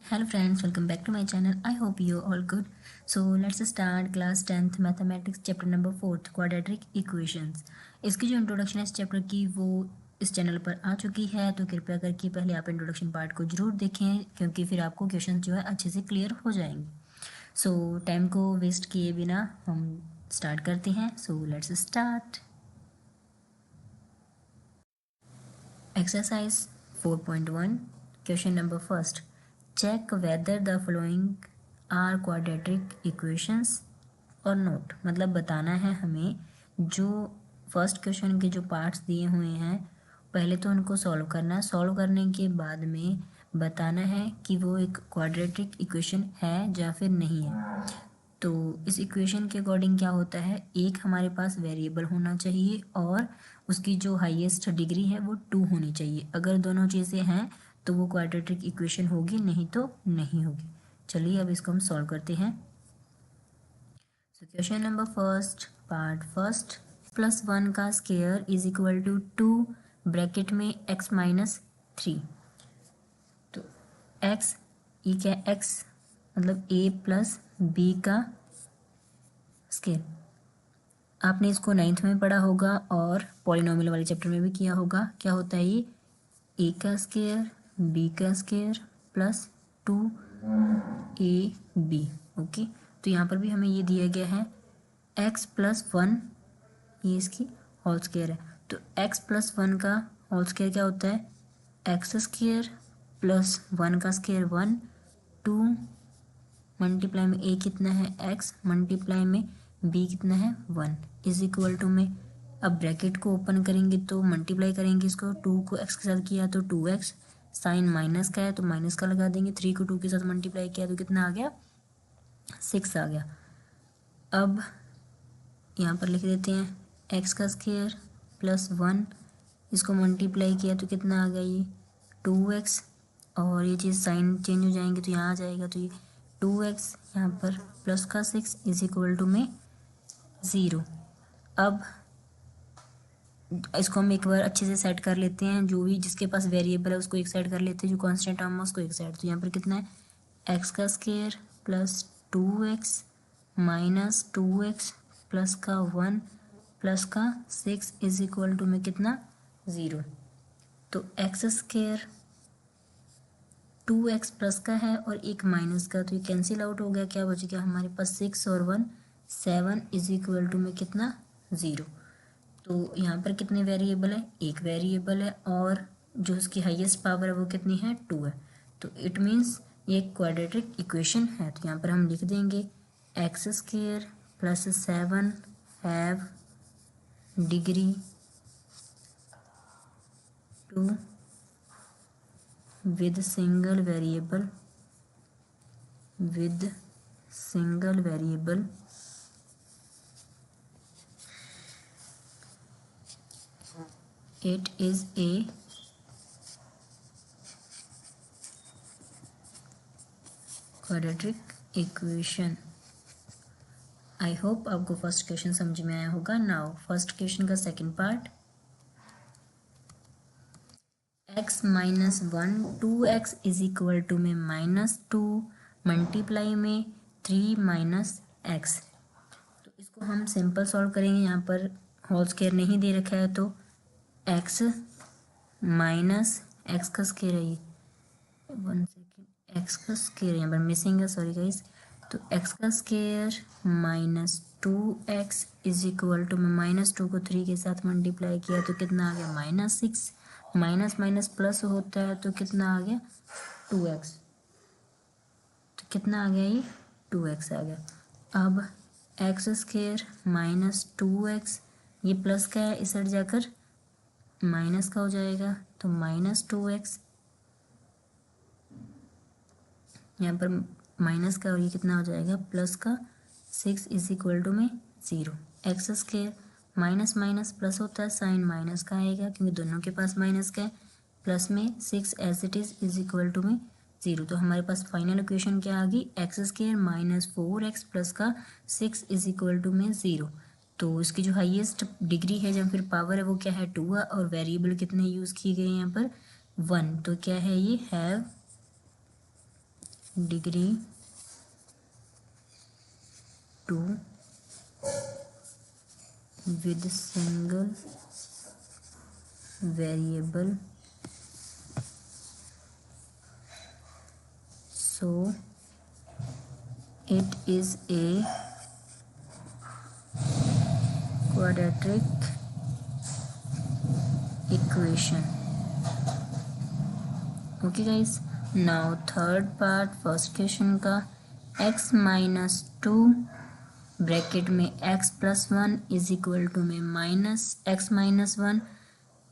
Hello friends, welcome back to my channel. I hope you all good. So let's start class 10th mathematics chapter number 4th quadratic equations. इसकी जो introduction है इस chapter की वो इस channel पर आ चुकी है, तो कृपया करके पहले आप इंट्रोडक्शन पार्ट को जरूर देखें क्योंकि फिर आपको क्वेश्चन जो है अच्छे से क्लियर हो जाएंगे. सो टाइम को वेस्ट किए बिना हम स्टार्ट करते हैं. So let's start. Exercise 4.1 question number first. Check whether the following are quadratic equations और नोट. मतलब बताना है हमें जो फर्स्ट क्वेश्चन के जो पार्ट्स दिए हुए हैं पहले तो उनको सॉल्व करना है. सॉल्व करने के बाद में बताना है कि वो एक क्वाड्रेटिक इक्वेशन है या फिर नहीं है. तो इस इक्वेशन के अकॉर्डिंग क्या होता है, एक हमारे पास वेरिएबल होना चाहिए और उसकी जो हाईएस्ट डिग्री है वो 2 होनी चाहिए. अगर दोनों चीज़ें हैं तो वो क्वाड्रेटिक इक्वेशन होगी, नहीं तो नहीं होगी. चलिए अब इसको हम सॉल्व करते हैं. So question number first part first. +1 का square is equal to 2 bracket में x माइनस 3. तो x ये क्या है, x मतलब a प्लस बी का स्क्वायर. आपने इसको 9th में पढ़ा होगा और पॉलिनोमियल वाले चैप्टर में भी किया होगा. क्या होता है ये, ए का स्क्वायर बी का स्क्वायर प्लस 2ab. ओके, तो यहाँ पर भी हमें ये दिया गया है x+1, ये इसकी होल स्क्वायर है. तो x+1 का होल स्क्वायर क्या होता है, एक्स स्क्वायर प्लस 1 का स्क्वायर 1, 2 मल्टीप्लाई में a कितना है x, मल्टीप्लाई में b कितना है 1 इज इक्वल टू में. अब ब्रैकेट को ओपन करेंगे तो मल्टीप्लाई करेंगे इसको, 2 को x के साथ किया तो 2x, साइन माइनस का है तो माइनस का लगा देंगे, 3 को 2 के साथ मल्टीप्लाई किया तो कितना आ गया 6 आ गया. अब यहाँ पर लिख देते हैं x का स्क्वायर प्लस 1, इसको मल्टीप्लाई किया तो कितना आ गया ये 2x, और ये चीज़ साइन चेंज हो जाएंगे तो यहाँ आ जाएगा, तो ये 2x यहाँ पर प्लस का 6 इज इक्वल टू में 0. अब इसको हम एक बार अच्छे से सेट कर लेते हैं, जो भी जिसके पास वेरिएबल है उसको एक साइड कर लेते हैं, जो कांस्टेंट टर्म है उसको एक साइड. तो यहाँ पर कितना है x का square plus 2x minus 2x plus का 1 प्लस का 6 इज इक्वल टू में कितना 0. तो एक्स स्क्वायर 2x प्लस का है और एक माइनस का, तो ये कैंसिल आउट हो गया. क्या बच गया हमारे पास 6 और 1 7 इज इक्वल टू में कितना 0. तो यहाँ पर कितने वेरिएबल है, एक वेरिएबल है और जो उसकी हाईएस्ट पावर है वो कितनी है 2 है. तो इट मीन्स ये क्वाड्रेटिक इक्वेशन है. तो यहाँ पर हम लिख देंगे X square plus 7 have degree 2 with single variable it is a quadratic equation. I hope आपको फर्स्ट क्वेश्चन समझ में आया होगा. नाउ फर्स्ट क्वेश्चन का second part. x minus 1 2x is equal to में -2 मल्टीप्लाई में 3 माइनस एक्स. तो इसको हम सिंपल सॉल्व करेंगे. यहाँ पर होल स्क्वायर नहीं दे रखा है तो x माइनस एक्स का स्क्वायर है, ये 1 सेकेंड, एक्स का स्क्वायर यहाँ पर मिसिंग है, सॉरी गाइस. तो x का square minus 2x is equal to में -2 को 3 के साथ मल्टीप्लाई किया तो कितना आ गया -6, माइनस माइनस प्लस होता है तो कितना आ गया 2x. तो कितना आ गया ये 2x आ गया. अब एक्स स्क्वायर माइनस 2x, ये प्लस का है इस साइड जाकर माइनस का हो जाएगा तो -2x, यहाँ पर माइनस का और ये कितना हो जाएगा प्लस का 6 इज इक्वल टू में 0. X square minus minus plus होता है, साइन माइनस का आएगा क्योंकि दोनों के पास माइनस का है, प्लस में 6 as it is equal to में 0. तो हमारे पास फाइनल इक्वेशन क्या आ गई, x square minus 4x plus का 6 इज इक्वल टू में 0. तो इसकी जो हाईएस्ट डिग्री है या फिर पावर है वो क्या है 2 है, और वेरिएबल कितने यूज़ किए गए हैं यहाँ पर 1. तो क्या है ये have degree two with single variable, so it is a quadratic equation. Okay guys, now third part first question का, x माइनस टू ब्रैकेट में x plus one is equal to में minus x minus one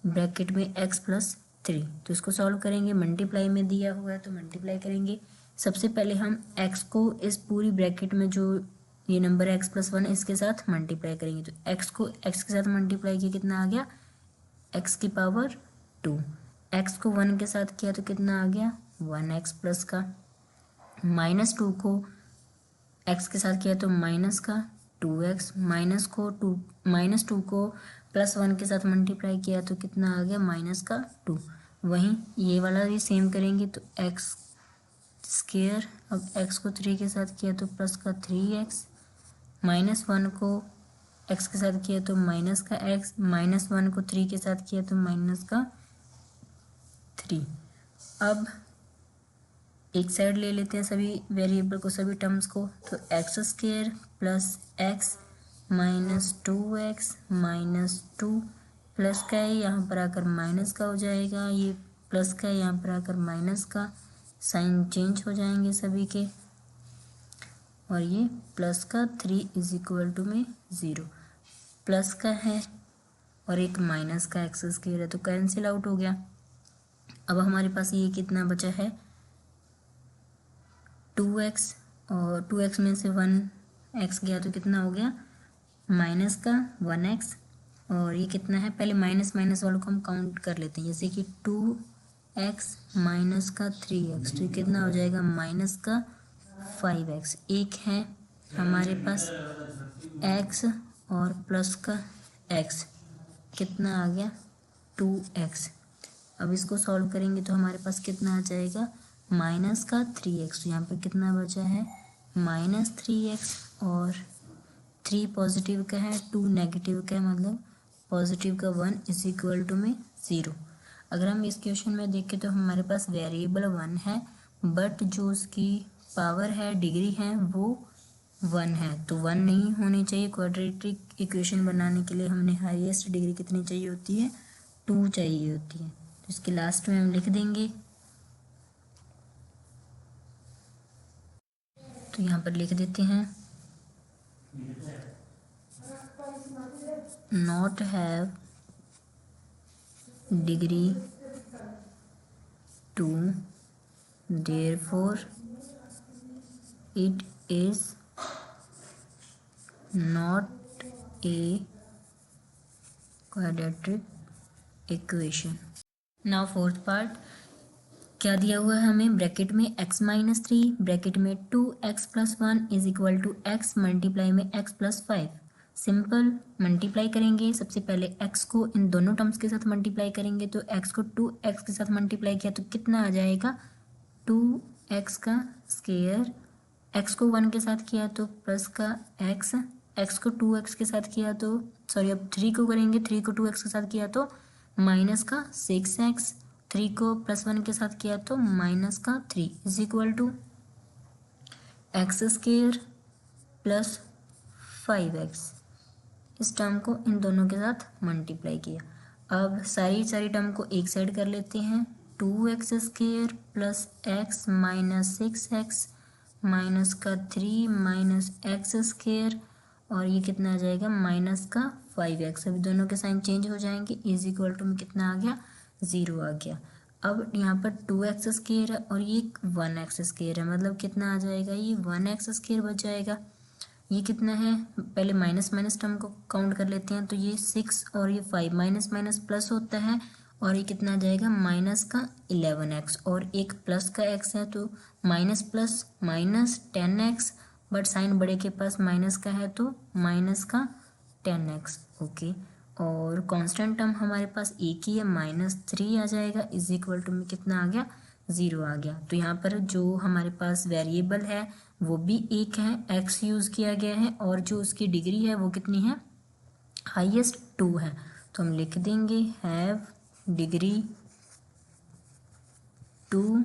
bracket में x plus three. तो इसको solve करेंगे, multiply में दिया हुआ है तो मल्टीप्लाई करेंगे। सबसे पहले हम x को इस पूरी ब्रैकेट में जो ये नंबर है x प्लस वन इसके साथ मल्टीप्लाई करेंगे। तो x को x के साथ मल्टीप्लाई किया कितना आ गया, x की पावर टू। x को वन के साथ किया तो कितना आ गया, वन एक्स प्लस का। माइनस टू को x के साथ किया तो माइनस का टू एक्स। माइनस टू को प्लस वन के साथ मल्टीप्लाई किया तो कितना आ गया, माइनस का टू। वहीं ये वाला भी सेम करेंगे तो एक्स स्क्वायर, अब x को थ्री के साथ किया तो प्लस का थ्री एक्स। माइनस वन को x के साथ किया तो माइनस का x, माइनस वन को थ्री के साथ किया तो माइनस का थ्री। अब एक साइड ले लेते हैं सभी वेरिएबल को, सभी टर्म्स को। तो x square plus X minus two X minus two, plus का है यहाँ पर आकर माइनस का हो जाएगा, ये प्लस का है यहाँ पर आकर माइनस का, साइन चेंज हो जाएंगे सभी के, और ये प्लस का थ्री इज इक्वल टू में ज़ीरो। प्लस का है और एक माइनस का एक्स स्क्वायर है तो कैंसिल आउट हो गया। अब हमारे पास ये कितना बचा है, टू एक्स, और टू एक्स में से वन एक्स गया तो कितना हो गया, माइनस का वन एक्स। और ये कितना है, पहले माइनस माइनस वालों को हम काउंट कर लेते हैं, जैसे कि टू एक्स माइनस का थ्री एक्स तो कितना हो जाएगा, माइनस का फाइव एक्स। एक है हमारे पास एक्स और प्लस का एक्स, कितना आ गया, टू एक्स। अब इसको सॉल्व करेंगे तो हमारे पास कितना आ जाएगा, माइनस का थ्री एक्स। तो यहाँ पर कितना बचा है, माइनस थ्री एक्स, और थ्री पॉजिटिव का है, टू नेगेटिव का है, मतलब पॉजिटिव का वन इज इक्वल टू में ज़ीरो। अगर हम इस क्वेश्चन में देखें तो हमारे पास वेरिएबल वन है, बट जो उसकी पावर है, डिग्री है, वो वन है। तो वन नहीं होनी चाहिए। क्वाड्रेटिक इक्वेशन बनाने के लिए हमने हाईएस्ट डिग्री कितनी चाहिए होती है, टू चाहिए होती है। तो इसके लास्ट में हम लिख देंगे, तो यहाँ पर लिख देते हैं, not have degree two, therefore it is not a quadratic equation. Now fourth part, क्या दिया हुआ है हमें, ब्रैकेट में x माइनस थ्री ब्रैकेट में two X plus one is equal to X multiply में x plus five. Simple multiply करेंगे, सबसे पहले x को इन दोनों टर्म्स के साथ मल्टीप्लाई करेंगे। तो x को टू एक्स के साथ मल्टीप्लाई किया तो कितना आ जाएगा, टू एक्स का स्क्वायर। x को वन के साथ किया तो प्लस का x, x को टू एक्स के साथ किया तो सॉरी अब थ्री को करेंगे, थ्री को टू एक्स के साथ किया तो माइनस का सिक्स एक्स, थ्री को प्लस वन के साथ किया तो माइनस का three is equal to X square plus five X. इस टर्म को इन दोनों के साथ मल्टीप्लाई किया। अब सारी टर्म को एक साइड कर लेते हैं, two X square plus X minus six X minus का थ्री माइनस एक्स स्क्वायर, और ये कितना आ जाएगा, माइनस का फाइव एक्स। अभी दोनों के साइन चेंज हो जाएंगे, इज इक्वल टू में कितना आ गया, ज़ीरो आ गया। अब यहाँ पर टू एक्स स्क्वायर है और ये वन एक्स स्क्वायर है, मतलब कितना आ जाएगा, ये वन एक्स स्क्वायर बच जाएगा। ये कितना है, पहले माइनस माइनस टर्म को काउंट कर लेते हैं, तो ये सिक्स और ये फाइव, माइनस माइनस प्लस होता है, और ये कितना आ जाएगा, माइनस का 11x, और एक प्लस का x है तो minus plus minus 10x, but sign बड़े के पास माइनस का है तो माइनस का 10x। ओके, और कांस्टेंट टर्म हमारे पास एक ही है, माइनस थ्री आ जाएगा, इज इक्वल टू में कितना आ गया, ज़ीरो आ गया। तो यहाँ पर जो हमारे पास वेरिएबल है वो भी एक है, एक्स यूज़ किया गया है, और जो उसकी डिग्री है वो कितनी है, हाईएस्ट 2 है। तो हम लिख देंगे have degree 2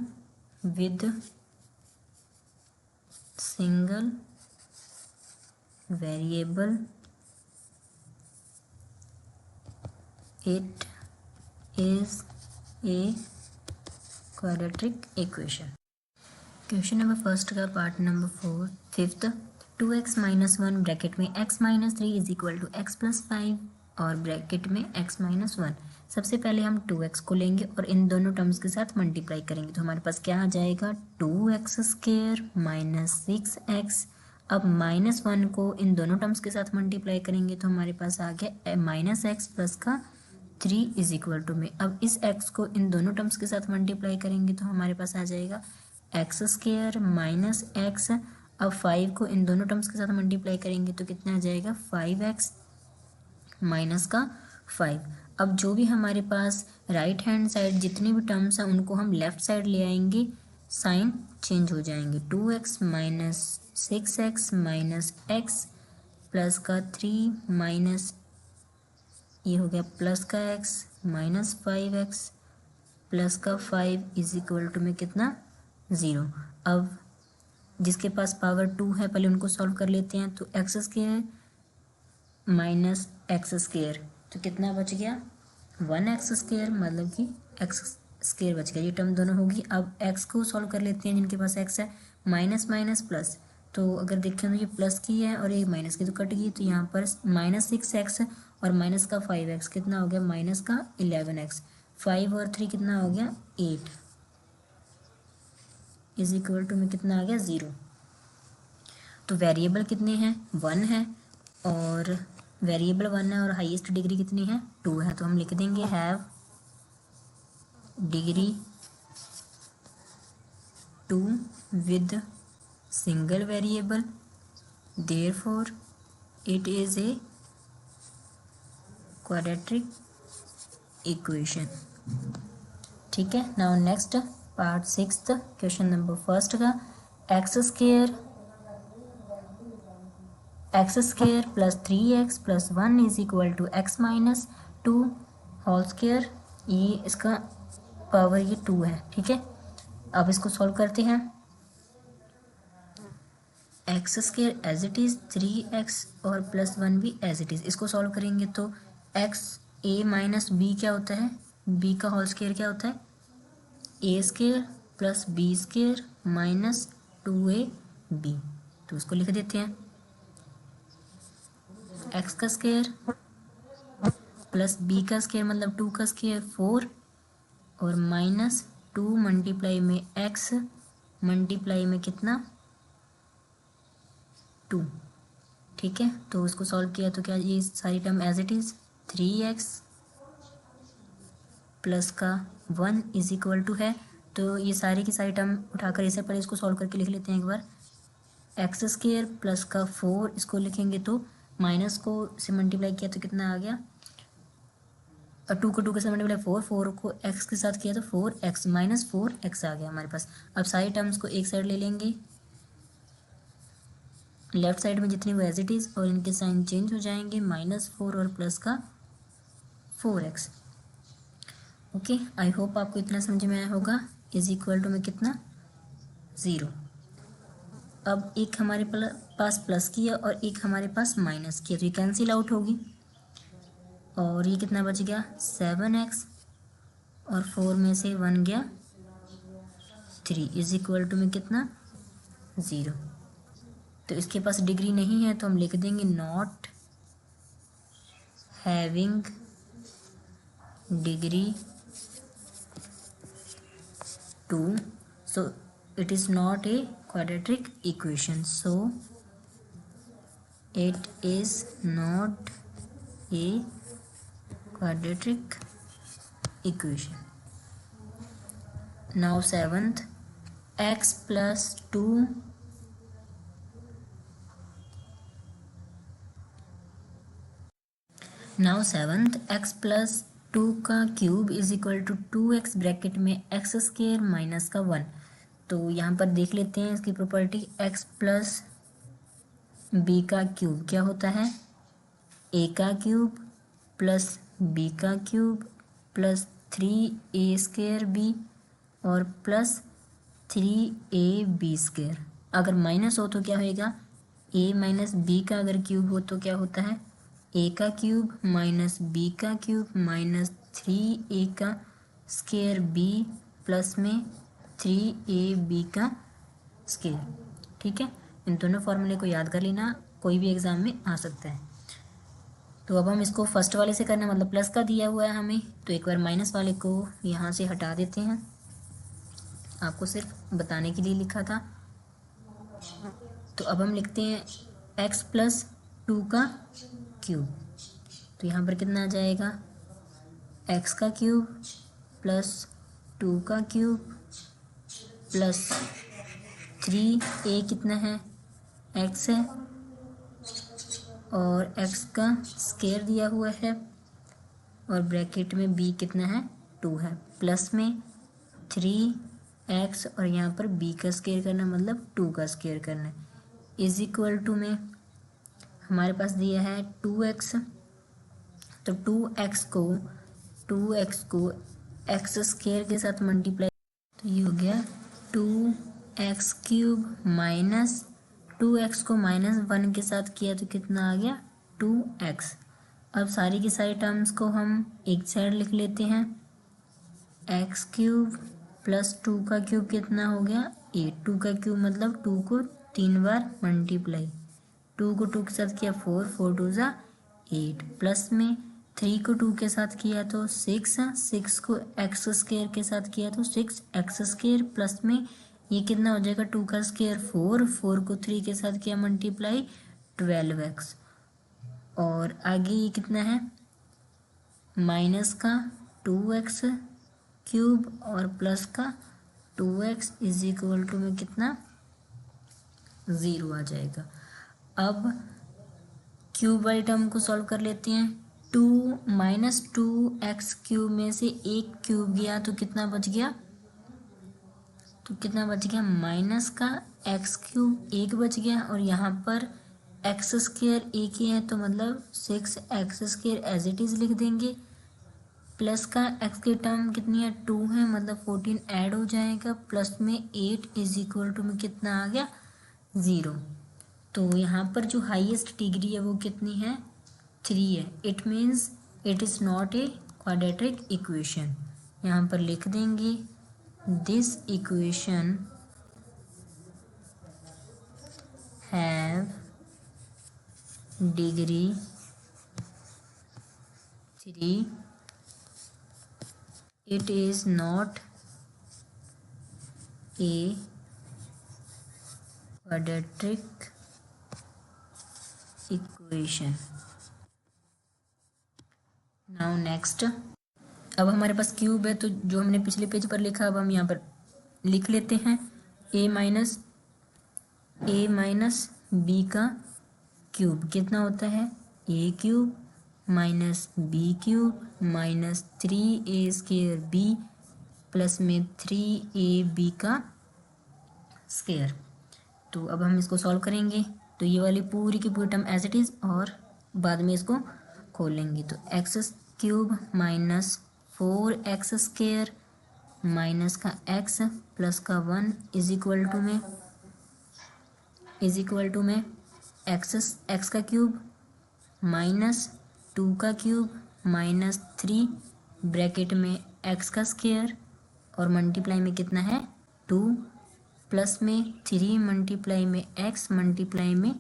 with single variable, it is a quadratic equation. Question number first का part number 4 fifth, 2x minus 1 bracket में x minus 3 is equal to X plus 5 और ब्रैकेट में x माइनस 1। सबसे पहले हम 2x को लेंगे और इन दोनों टर्म्स के साथ मल्टीप्लाई करेंगे, तो हमारे पास क्या आ जाएगा, 2x स्क्वायर माइनस 6x। अब माइनस 1 को इन दोनों टर्म्स के साथ मल्टीप्लाई करेंगे तो हमारे पास आ गया माइनस एक्स प्लस का 3 इज इक्वल टू में। अब इस x को इन दोनों टर्म्स के साथ मल्टीप्लाई करेंगे तो हमारे पास आ जाएगा एक्स स्क्वायर माइनस एक्स। अब 5 को इन दोनों टर्म्स के साथ मल्टीप्लाई करेंगे तो कितना आ जाएगा, 5x माइनस का 5। अब जो भी हमारे पास राइट हैंड साइड जितनी भी टर्म्स हैं उनको हम लेफ्ट साइड ले आएंगे, साइन चेंज हो जाएंगे। 2x minus 6x minus x plus का 3 माइनस ये हो गया प्लस का x माइनस 5x प्लस का 5 इज इक्वल टू में कितना, 0। अब जिसके पास पावर 2 है पहले उनको सॉल्व कर लेते हैं, तो x square minus X square तो कितना बच गया, 1x स्क्वायर, मतलब कि एक्स स्क्वायर बच गया, ये टर्म दोनों होगी। अब x को सॉल्व कर लेते हैं जिनके पास x है, माइनस माइनस प्लस, तो अगर देखें तो ये प्लस की है और ये माइनस की तो कट गई, तो यहाँ पर माइनस 6x और माइनस का 5x कितना हो गया, माइनस का 11x। 5 और 3 कितना हो गया, 8 इज इक्वल टू में कितना आ गया, 0। तो वेरिएबल कितने हैं, 1 है, और वेरिएबल 1 है और हाईएस्ट डिग्री कितनी है, 2 है। तो हम लिख देंगे have degree 2 with single variable, therefore it is a quadratic equation. ठीक है। Now next part 6 question number first का, X square plus 3x plus 1 is equal to X minus 2 whole square, ये इसका पावर ये 2 है। ठीक है, अब इसको सॉल्व करते हैं। X square as it is, 3x और प्लस 1 भी एज इट इज़, इसको सॉल्व करेंगे तो एक्स ए माइनस बी क्या होता है, बी का होल स्क्वायर क्या होता है, A square plus B square minus 2ab, तो उसको लिख देते हैं। एक्स का स्क्वायर प्लस बी का स्क्वायर मतलब 2 का स्क्वायर 4 और माइनस 2 मल्टीप्लाई में एक्स मल्टीप्लाई में कितना, 2। ठीक है, तो उसको सॉल्व किया तो क्या ये सारी term as it is, 3x plus का 1 इज इक्वल टू है, तो ये सारी की सारी टर्म उठाकर इससे पहले इसको सॉल्व करके लिख लेते हैं एक बार। एक्स स्क्वायर प्लस का 4 इसको लिखेंगे तो माइनस को से मल्टीप्लाई किया तो कितना आ गया, और 2 को 2 के साथ मल्टीप्लाई 4 को x के साथ किया तो 4x माइनस 4x आ गया हमारे पास। अब सारी टर्म्स को एक साइड ले लेंगे, लेफ्ट साइड में जितनी वो एज इट इज़, और इनके साइन चेंज हो जाएंगे, -4 और प्लस का 4x। ओके, आई होप आपको इतना समझ में आया होगा। इज इक्वल टू में कितना, 0। अब एक हमारे पास प्लस की है और एक हमारे पास माइनस की है, तो ये कैंसिल आउट होगी, और ये कितना बच गया, 7x और 4 में से 1 गया 3 इज इक्वल टू में कितना, 0। तो इसके पास डिग्री नहीं है तो हम लिख देंगे not having degree 2, so it is not a quadratic equation, so it is not a quadratic equation. Now 7th, x plus 2 now 7th x plus two का cube is equal to 2x ब्रैकेट में X square minus का 1। तो यहाँ पर देख लेते हैं इसकी प्रॉपर्टी, x प्लस बी का क्यूब क्या होता है, ए का क्यूब प्लस बी का क्यूब प्लस 3a² और प्लस 3ab²। अगर माइनस हो तो क्या होएगा, a माइनस बी का अगर क्यूब हो तो क्या होता है, a का क्यूब माइनस बी का cube minus 3a² b plus में 3ab²। ठीक है, इन दोनों फॉर्मूले को याद कर लेना, कोई भी एग्जाम में आ सकता है। तो अब हम इसको फर्स्ट वाले से करना, मतलब प्लस का दिया हुआ है हमें, तो एक बार माइनस वाले को यहाँ से हटा देते हैं, आपको सिर्फ बताने के लिए लिखा था। तो अब हम लिखते हैं x प्लस 2 का क्यूब, तो यहाँ पर कितना आ जाएगा, x का क्यूब प्लस 2 का क्यूब प्लस 3a कितना है, x है, और x का स्क्वायर दिया हुआ है, और ब्रैकेट में b कितना है, 2 है, प्लस में 3x और यहाँ पर b का स्क्वायर करना मतलब 2 का स्क्वायर करना, इज इक्वल टू में हमारे पास दिया है 2x, तो 2x को x स्क्वायर के साथ मल्टीप्लाई, तो ये हो गया 2x³ माइनस 2x को -1 के साथ किया तो कितना आ गया, 2x। अब सारी की सारी टर्म्स को हम एक साइड लिख लेते हैं, x³ प्लस 2 का क्यूब कितना हो गया, 8। 2 का क्यूब मतलब 2 को 3 बार मल्टीप्लाई, 2 को 2 के साथ किया 4, 4 2 ज़ा 8, प्लस में 3 को 2 के साथ किया तो 6, 6 को x स्क्वायर के साथ किया तो 6x², प्लस में ये कितना हो जाएगा, 2 का स्क्वायर 4, 4 को 3 के साथ किया मल्टीप्लाई 12x, और आगे ये कितना है, माइनस का 2x³ और प्लस का 2x इज इक्वल टू में कितना, 0 आ जाएगा। अब क्यूब वाली टर्म को सॉल्व कर लेते हैं, 2 में से एक क्यूब गया तो कितना बच गया, माइनस का x³ एक बच गया, और यहाँ पर x² एक ही है तो मतलब 6x² एज इट इज़ लिख देंगे, प्लस का x की टर्म कितनी है, 2 है, मतलब 14 ऐड हो जाएगा, प्लस में 8 इज इक्वल टू में कितना आ गया, 0। तो यहाँ पर जो हाईएस्ट डिग्री है वो कितनी है, 3 है, it means it is not a quadratic equation. यहाँ पर लिख देंगे this equation have degree 3, it is not a quadratic equation। now next, अब हमारे पास क्यूब है तो जो हमने पिछले पेज पर लिखा अब हम यहाँ पर लिख लेते हैं, a माइनस बी का क्यूब कितना होता है, a³ minus b³ minus 3a² plus में 3ab²। तो अब हम इसको सॉल्व करेंगे, तो ये वाली पूरी की पूरी टर्म एज इट इज़ और बाद में इसको खोल लेंगे, तो x³ माइनस 4x² माइनस का x प्लस का 1 इज इक्वल टू में x का क्यूब माइनस 2 का क्यूब माइनस 3 ब्रैकेट में x का स्क्वायर और मल्टीप्लाई में कितना है 2 प्लस में 3 मल्टीप्लाई में x मल्टीप्लाई में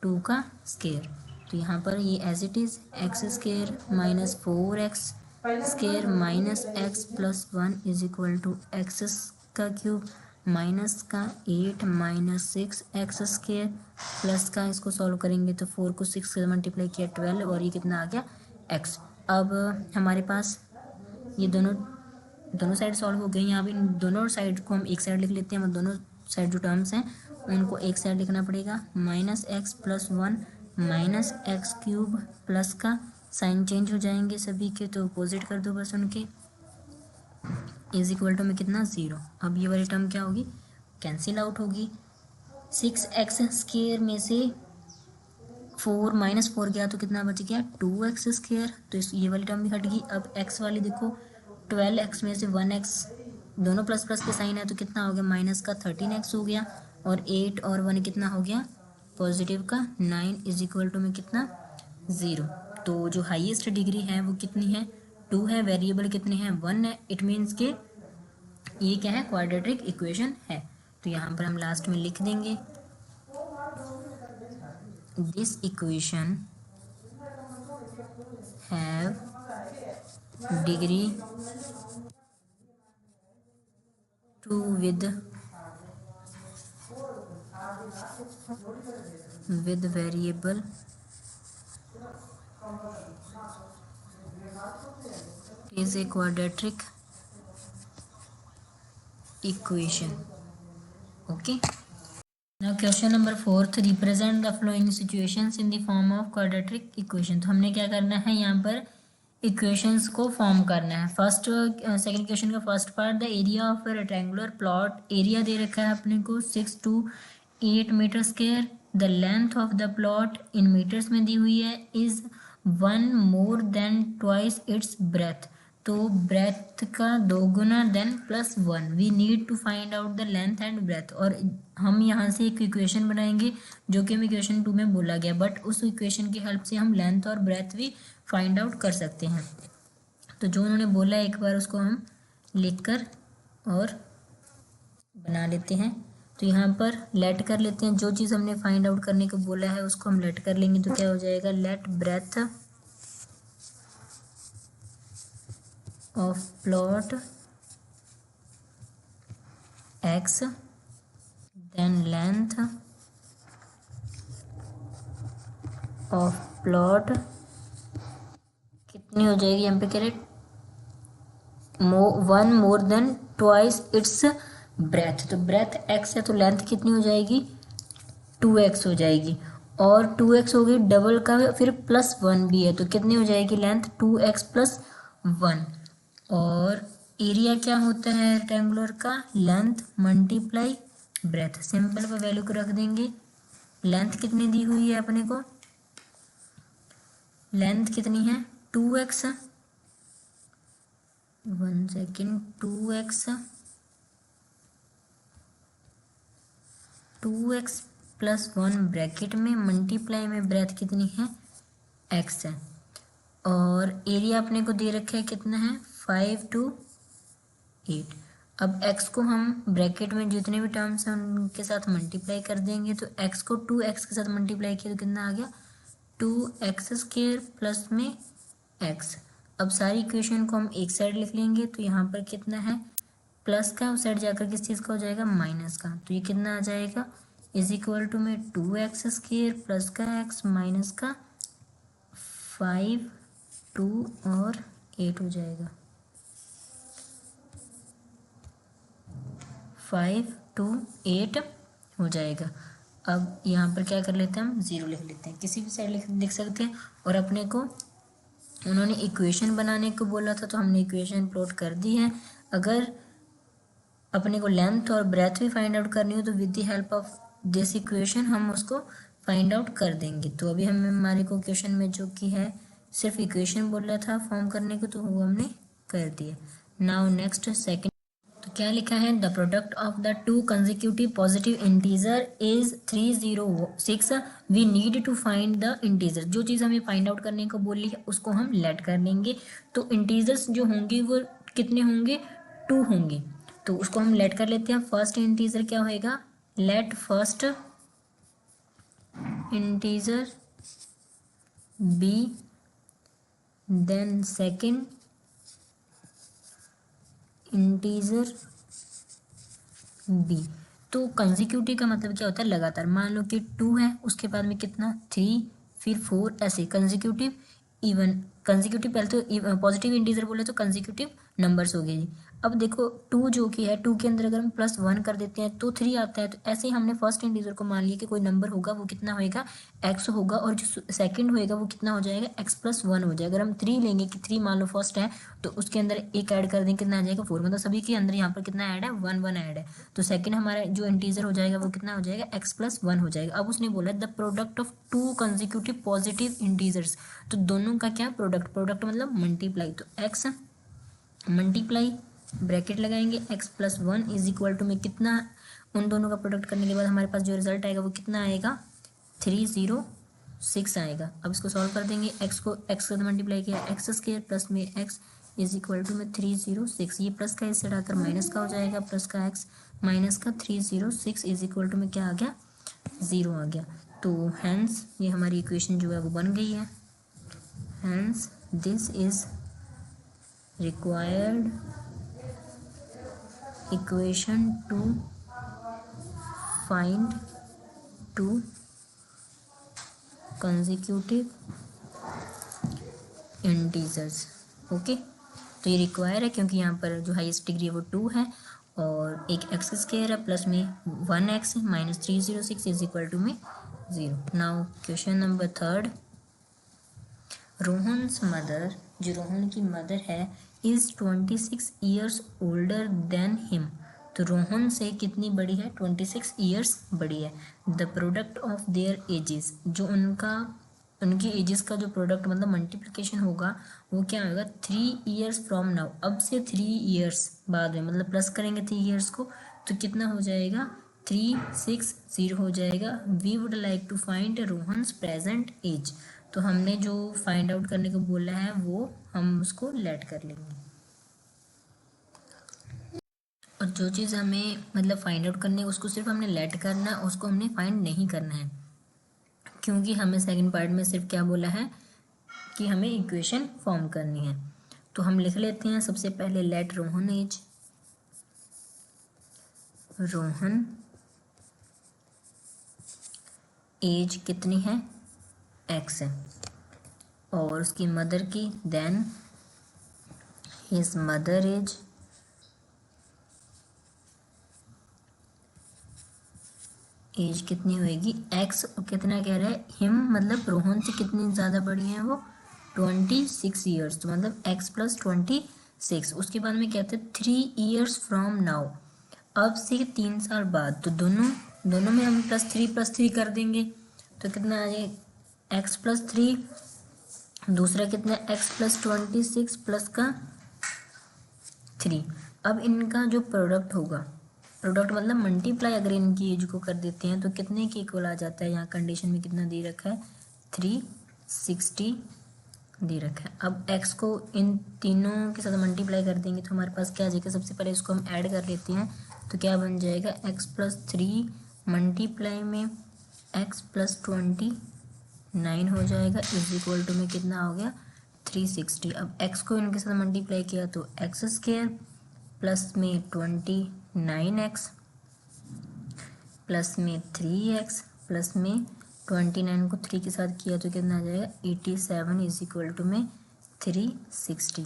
2 का स्क्वायर। तो यहाँ पर ये as it is x² minus 4x² minus x plus 1 is equal to x का क्यूब माइनस का 8 माइनस 6x² प्लस का, इसको सॉल्व करेंगे तो 4 को 6 से मल्टीप्लाई किया 12 और ये कितना आ गया x। अब हमारे पास ये दोनों साइड सॉल्व हो गई। यहाँ पे दोनों साइड को हम एक साइड लिख लेते हैं, मतलब दोनों साइड जो टर्म्स हैं उनको एक साइड लिखना पड़ेगा, minus x plus 1 minus x³ plus का साइन चेंज हो जाएंगे सभी के, तो अपोजिट कर दो बस उनके। इज इक्वल टू में कितना 0। अब ये वाली टर्म क्या होगी, कैंसिल आउट होगी। 6x² में से 4 -4 गया तो कितना बच गया 2x²। तो ये वाली टर्म भी हट गई। अब x वाली देखो, 12x में से 1x, दोनों प्लस प्लस के साइन है तो कितना हो गया माइनस का 13x हो गया। और 8 और 1 कितना हो गया पॉजिटिव का 9 इज इक्वल टू में कितना 0। तो जो हाईएस्ट डिग्री है वो कितनी है 2 है। वेरिएबल कितने हैं 1 है। इट मीन्स के ये क्या है क्वाड्रेटिक इक्वेशन है। तो यहाँ पर हम लास्ट में लिख देंगे this equation have degree 2 with variable is a quadratic equation. Okay. Now question number 4, represent the following situations in the form of quadratic equation. तो हमने क्या करना है यहाँ पर इक्वेशंस को फॉर्म करना है। फर्स्ट सेकंड क्वेश्चन का first part, the area of a rectangular plot. Area दे रखा है अपने को 6 to 8 metre square. The length of the plot in metres में दी हुई है is 1 more than twice its breadth। तो ब्रेथ का 2 गुना then +1। We need to find out the length and breadth. और हम यहाँ से एक इक्वेशन बनाएंगे जो कि हमें इक्वेशन 2 में बोला गया, बट उस इक्वेशन की हेल्प से हम लेंथ और ब्रेथ भी फाइंड आउट कर सकते हैं। तो जो उन्होंने बोला एक बार उसको हम लिख कर और बना लेते हैं। तो यहाँ पर लेट कर लेते हैं, जो चीज़ हमने फाइंड आउट करने को बोला है उसको हम लेट कर लेंगे। तो क्या हो जाएगा, let breath of plot x, then length of plot कितनी हो जाएगी, यहाँ पे कह रहे 1 more than twice its breadth। तो breadth x है तो लेंथ कितनी हो जाएगी 2x हो जाएगी। और 2x हो गई, डबल का फिर +1 भी है तो कितनी हो जाएगी लेंथ 2x + 1। और एरिया क्या होता है रेक्टेंगुलर का, लेंथ मल्टीप्लाई ब्रेथ। सिंपल पे वैल्यू को रख देंगे। लेंथ कितनी दी हुई है अपने को, लेंथ कितनी है 2x, 1 सेकेंड, 2x + 1 ब्रैकेट में मल्टीप्लाई में ब्रेथ कितनी है x है। और एरिया अपने को दे रखा है कितना है 5 to 8। अब x को हम ब्रैकेट में जितने भी टर्म्स हैं उनके साथ मल्टीप्लाई कर देंगे। तो x को 2x के साथ मल्टीप्लाई किया तो कितना आ गया 2x² प्लस में x। अब सारी इक्वेशन को हम एक साइड लिख लेंगे। तो यहाँ पर कितना है प्लस का, उस साइड जाकर किस चीज़ का हो जाएगा माइनस का। तो ये कितना आ जाएगा इज इक्वल टू में 2x² प्लस का x माइनस का 5, 2 और 8 हो जाएगा। 5, 2, 8 हो जाएगा। अब यहाँ पर क्या कर लेते हैं हम 0 लिख लेते हैं, किसी भी साइड लिख सकते हैं। और अपने को उन्होंने इक्वेशन बनाने को बोला था तो हमने इक्वेशन प्लॉट कर दी है। अगर अपने को लेंथ और ब्रेथ भी फाइंड आउट करनी हो तो with the help of this equation हम उसको फाइंड आउट कर देंगे। तो अभी हमारे को क्वेश्चन में जो कि है सिर्फ इक्वेशन बोल रहा था फॉर्म करने को, तो वो हमने कर दिया। नाउ नेक्स्ट सेकंड, तो क्या लिखा है, the product of the 2 consecutive positive integer is 306। We need to find the integer. जो चीज़ हमें फाइंड आउट करने को बोली है उसको हम लेट कर लेंगे। तो इंटीजर्स जो होंगे वो कितने होंगे 2 होंगे, तो उसको हम लेट कर लेते हैं। फर्स्ट इंटीजर क्या होएगा, let first integer be, then second integer be. तो कंसेक्यूटिव का मतलब क्या होता है लगातार। मान लो कि 2 है, उसके बाद में कितना 3, फिर 4, ऐसे कंसेक्यूटिव इवन। कंसेक्यूटिव पहले तो पॉजिटिव इंटीजर बोले तो कंसेक्यूटिव नंबर्स हो गए जी। अब देखो 2 जो कि है 2 के अंदर अगर हम +1 कर देते हैं तो 3 आता है। तो ऐसे ही हमने फर्स्ट इंटीजर को मान लिया कि कोई नंबर होगा वो कितना होएगा x होगा, और जो सेकंड होएगा वो कितना हो जाएगा x+1 हो जाएगा। अगर हम 3 लेंगे कि 3 मान लो फर्स्ट है तो उसके अंदर एक ऐड कर देंगे, कितना आ जाएगा 4, मतलब सभी के अंदर यहाँ पर कितना ऐड है 1 1 ऐड है। तो सेकंड हमारा जो इंटीजर हो जाएगा वो कितना हो जाएगा x+1 हो जाएगा। अब उसने बोला the product of 2 consecutive positive integers, तो दोनों का क्या प्रोडक्ट मतलब मल्टीप्लाई, तो x मल्टीप्लाई ब्रैकेट लगाएंगे x+1 इज इक्वल टू में कितना, उन दोनों का प्रोडक्ट करने के बाद हमारे पास जो रिजल्ट आएगा वो कितना आएगा 306 आएगा। अब इसको सॉल्व कर देंगे, x को x से मल्टीप्लाई किया x² प्लस में x इज इक्वल टू में 306, ये प्लस का इससे हटाकर माइनस का हो जाएगा, प्लस का x माइनस का 306 इज इक्वल टू में क्या आ गया 0 आ गया। तो हैंस ये हमारी इक्वेशन जो है वो बन गई है। Hence this is required equation to find 2 consecutive integers। Okay, तो ये रिक्वायर है क्योंकि यहाँ पर जो हाईएस्ट डिग्री है वो 2 है और एक x² है प्लस में 1x minus 306 is equal to में 0। Now question number 3, Rohan's mother, जो रोहन की मदर है, is 26 years older than him, तो रोहन से कितनी बड़ी है 26 ईयर्स बड़ी है। The product of their edges, जो उनकी एजेस का जो प्रोडक्ट मतलब मल्टीप्लिकेशन होगा वो क्या होगा 3 ईयर्स फ्रॉम नाउ, अब से 3 ईयर्स बाद में, मतलब प्लस करेंगे 3 ईयर्स को तो कितना हो जाएगा 360 हो जाएगा। We would like to find Rohan's present age, तो हमने जो फाइंड आउट करने को बोला है वो हम उसको लेट कर लेंगे, और जो चीज़ हमें मतलब फाइंड आउट करनी है उसको सिर्फ हमने लेट करना है, उसको हमने फाइंड नहीं करना है, क्योंकि हमें सेकंड पार्ट में सिर्फ क्या बोला है कि हमें इक्वेशन फॉर्म करनी है। तो हम लिख लेते हैं सबसे पहले let Rohan age, Rohan age कितनी है x है, और उसकी मदर की, देन हिज मदर एज कितनी होएगी x, और कितना कह रहा है हिम, मतलब रोहन से कितनी ज़्यादा बड़ी है वो 26 ईयर्स, तो मतलब x+26। उसके बाद में कहते हैं 3 ईयर्स फ्रॉम नाउ, अब से 3 साल बाद, तो दोनों में हम +3 कर देंगे तो कितना आ जाएगा x+3, दूसरा कितना x+26 प्लस का 3। अब इनका जो प्रोडक्ट होगा, प्रोडक्ट मतलब मल्टीप्लाई अगर इनकी एज को कर देते हैं तो कितने के इक्वल आ जाता है, यहाँ कंडीशन में कितना दे रखा है 360 दे रखा है। अब x को इन तीनों के साथ मल्टीप्लाई कर देंगे तो हमारे पास क्या आ जाएगा, सबसे पहले इसको हम ऐड कर लेते हैं तो क्या बन जाएगा x+3 मल्टीप्लाई में x+29 हो जाएगा इज इक्वल टू में कितना हो गया 360। अब x को इनके साथ मल्टीप्लाई किया तो x² प्लस में 29x प्लस में 3x प्लस में 29 को 3 के साथ किया तो कितना आ जाएगा 87 इज इक्वल टू में 360।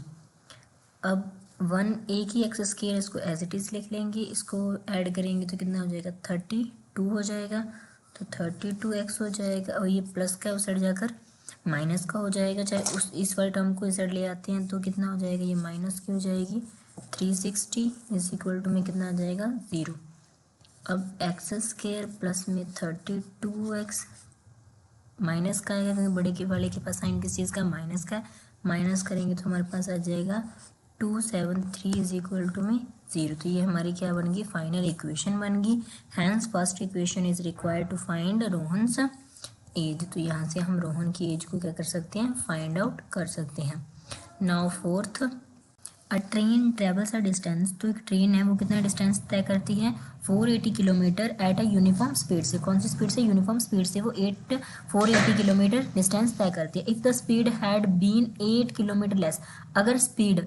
अब 1 एक ही x² इसको एज इट इज़ लिख लेंगे, इसको ऐड करेंगे तो कितना हो जाएगा 32 हो जाएगा, तो 32x हो जाएगा, और ये प्लस का उस साइड जाकर माइनस का हो जाएगा, चाहे इस वाले टर्म को इस साइड ले आते हैं तो कितना हो जाएगा ये माइनस की हो जाएगी 360 इज इक्वल टू में कितना आ जाएगा 0। अब x² प्लस में 32x माइनस का आएगा क्योंकि बड़े के वाले के पास साइन किस चीज़ का माइनस का, माइनस करेंगे तो हमारे पास आ जाएगा 273 इज इक्वल टू में 0। तो ये हमारी क्या बन गई फाइनल इक्वेशन बन गई। Hence first equation is required to find Rohan's age, तो यहाँ से हम रोहन की एज को क्या कर सकते हैं फाइंड आउट कर सकते हैं। Now fourth, a train travels a distance, तो एक ट्रेन है वो कितना डिस्टेंस तय करती है 480 kilometre at a uniform speed से, कौन सी स्पीड से यूनिफॉर्म स्पीड से वो 480 किलोमीटर डिस्टेंस तय करती है। If the speed had been 8 kilometre less, अगर स्पीड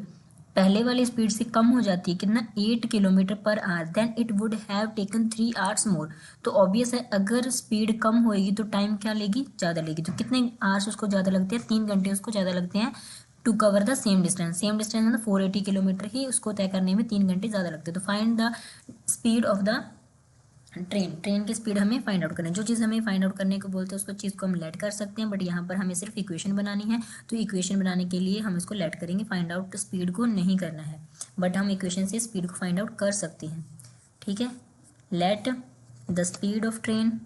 पहले वाली स्पीड से कम हो जाती है कितना 8 kilometre per hour, then it would have taken 3 hours more, तो ऑब्वियस है अगर स्पीड कम होएगी तो टाइम क्या लेगी ज़्यादा लेगी, तो कितने आवर्स उसको ज़्यादा लगते हैं 3 घंटे उसको ज़्यादा लगते हैं to cover the same distance मतलब 480 किलोमीटर ही उसको तय करने में 3 घंटे ज़्यादा लगते हैं। तो find the speed of the train की स्पीड हमें फाइंड आउट करना है। जो चीज़ हमें फाइंड आउट करने को बोलते हैं उसको चीज़ को हम लेट कर सकते हैं, बट यहाँ पर हमें सिर्फ इक्वेशन बनानी है। तो इक्वेशन बनाने के लिए हम इसको लेट करेंगे, फाइंड आउट स्पीड को नहीं करना है, बट हम इक्वेशन से स्पीड को फाइंड आउट कर सकते हैं। ठीक है, late the speed of train,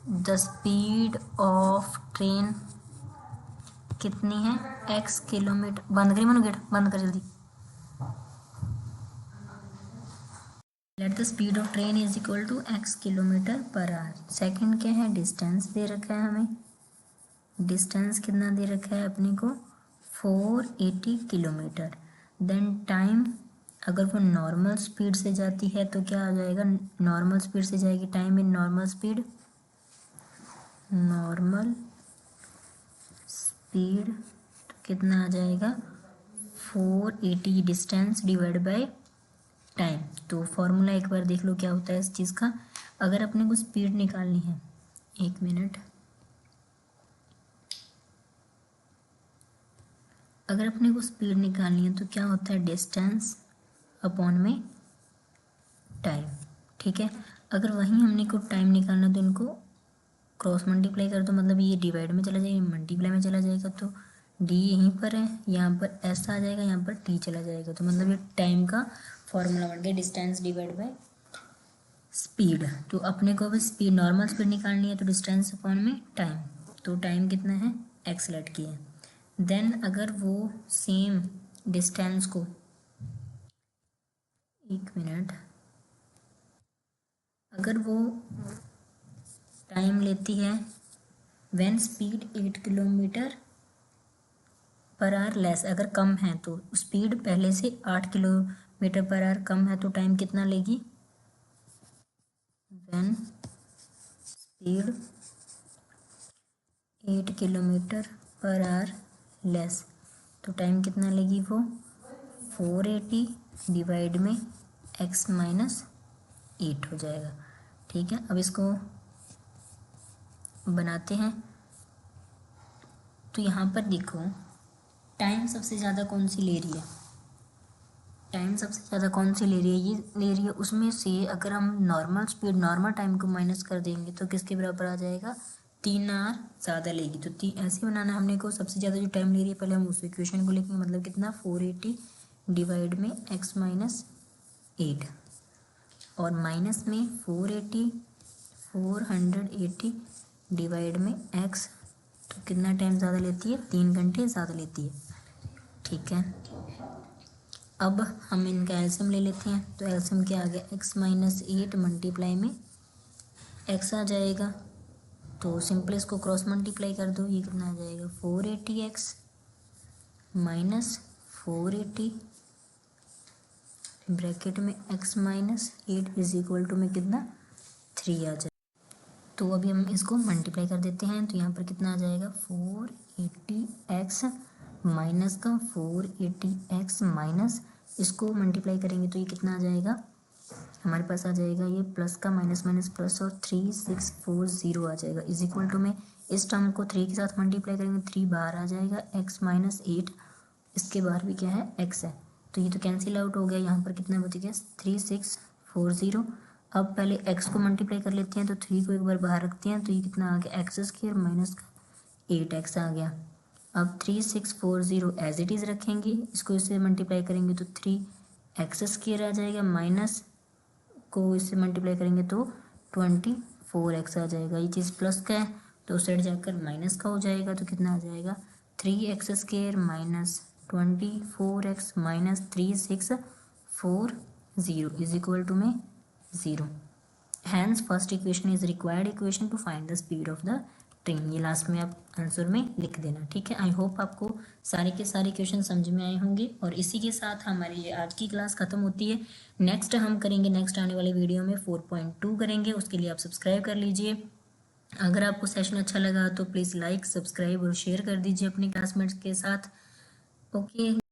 the speed of train कितनी है, x किलोमीटर। बंद करिए मनु, गेट बंद कर जल्दी। Let the speed of train is equal to x kilometre per hour. Second क्या है, डिस्टेंस दे रखा है हमें, डिस्टेंस कितना दे रखा है अपने को, 480 किलोमीटर। देन टाइम, अगर वो नॉर्मल स्पीड से जाती है तो क्या आ जाएगा, नॉर्मल स्पीड से जाएगी, time in normal speed, normal speed तो कितना आ जाएगा, 480 डिस्टेंस डिवाइड बाय टाइम। तो फॉर्मूला एक बार देख लो क्या होता है इस चीज़ का। अगर अपने को स्पीड निकालनी है, 1 मिनट, अगर अपने को स्पीड निकालनी है तो क्या होता है, डिस्टेंस अपॉन में टाइम। ठीक है, अगर वहीं हमने को टाइम निकालना तो इनको क्रॉस मल्टीप्लाई कर दो, मतलब ये डिवाइड में चला जाएगा, मल्टीप्लाई में चला जाएगा, तो डी यहीं पर है, यहाँ पर एस आ जाएगा, यहाँ पर टी चला जाएगा। तो मतलब ये टाइम का फॉर्मूला बन गया, डिस्टेंस डिवाइड बाय स्पीड। तो अपने को अब स्पीड, नॉर्मल स्पीड निकालनी है तो डिस्टेंस अपॉन में टाइम, तो टाइम कितना है, एक्स लेट की है। देन अगर वो सेम डिस्टेंस को, 1 मिनट, अगर वो टाइम लेती है when speed 8 kilometre per our less, अगर कम है तो स्पीड पहले से 8 किलोमीटर पर आवर कम है तो टाइम कितना लेगी, when speed 8 kilometre per our less, तो टाइम कितना लेगी वो, 480 डिवाइड में x माइनस 8 हो जाएगा। ठीक है, अब इसको बनाते हैं। तो यहाँ पर देखो टाइम सबसे ज़्यादा कौन सी ले रही है, टाइम सबसे ज़्यादा कौन सी ले रही है, ये ले रही है। उसमें से अगर हम नॉर्मल स्पीड, नॉर्मल टाइम को माइनस कर देंगे तो किसके बराबर आ जाएगा, 3 आवर ज़्यादा लेगी। तो ऐसे बनाना हमने को, सबसे ज़्यादा जो टाइम ले रही है पहले हम उस इक्वेशन को लिखेंगे, मतलब कितना, 480 डिवाइड में x माइनस 8 और माइनस में 480 डिवाइड में x, तो कितना टाइम ज़्यादा लेती है, 3 घंटे ज़्यादा लेती है। ठीक है, अब हम इनका एलसीएम ले लेते हैं। तो एलसीएम क्या आ गया, x माइनस 8 मल्टीप्लाई में x आ जाएगा, तो सिंपल इसको क्रॉस मल्टीप्लाई कर दो, ये कितना आ जाएगा, 480x माइनस 480 ब्रैकेट में x minus 8 is equal to में कितना, 3 आ जाएगा। तो अभी हम इसको मल्टीप्लाई कर देते हैं, तो यहाँ पर कितना आ जाएगा, 480x माइनस का 480x माइनस, इसको मल्टीप्लाई करेंगे तो ये कितना आ जाएगा, हमारे पास आ जाएगा ये प्लस का माइनस माइनस प्लस और 3640 आ जाएगा, इज इक्वल टू में इस टर्म को 3 के साथ मल्टीप्लाई करेंगे, 3 बाहर आ जाएगा, x माइनस 8, इसके बाहर भी क्या है, x है, तो ये तो कैंसिल आउट हो गया। यहाँ पर कितना बच गया, 3640। अब पहले x को मल्टीप्लाई कर लेते हैं, तो 3 को एक बार बाहर रखते हैं, तो ये कितना आ गया, एक्स स्क्वायर माइनस का 8x आ गया। अब 3640 एज इट इज़ रखेंगे, इसको इससे मल्टीप्लाई करेंगे तो 3x स्क्वायर आ जाएगा, माइनस को इससे मल्टीप्लाई करेंगे तो 24x आ जाएगा। ये चीज़ प्लस का है तो उस साइड जाकर माइनस का हो जाएगा, तो कितना आ जाएगा, 3x square minus 24x minus 3640 is equal to में 0। Hence first equation is required equation to find the speed of the train. ये लास्ट में आप आंसर में लिख देना। ठीक है, आई होप आपको सारे के सारे क्वेश्चन समझ में आए होंगे, और इसी के साथ हमारी ये आज की क्लास खत्म होती है। नेक्स्ट हम करेंगे, नेक्स्ट आने वाले वीडियो में 4.2 करेंगे, उसके लिए आप सब्सक्राइब कर लीजिए। अगर आपको सेशन अच्छा लगा तो प्लीज़ लाइक, सब्सक्राइब और शेयर कर दीजिए अपने क्लासमेट्स के साथ। ओके।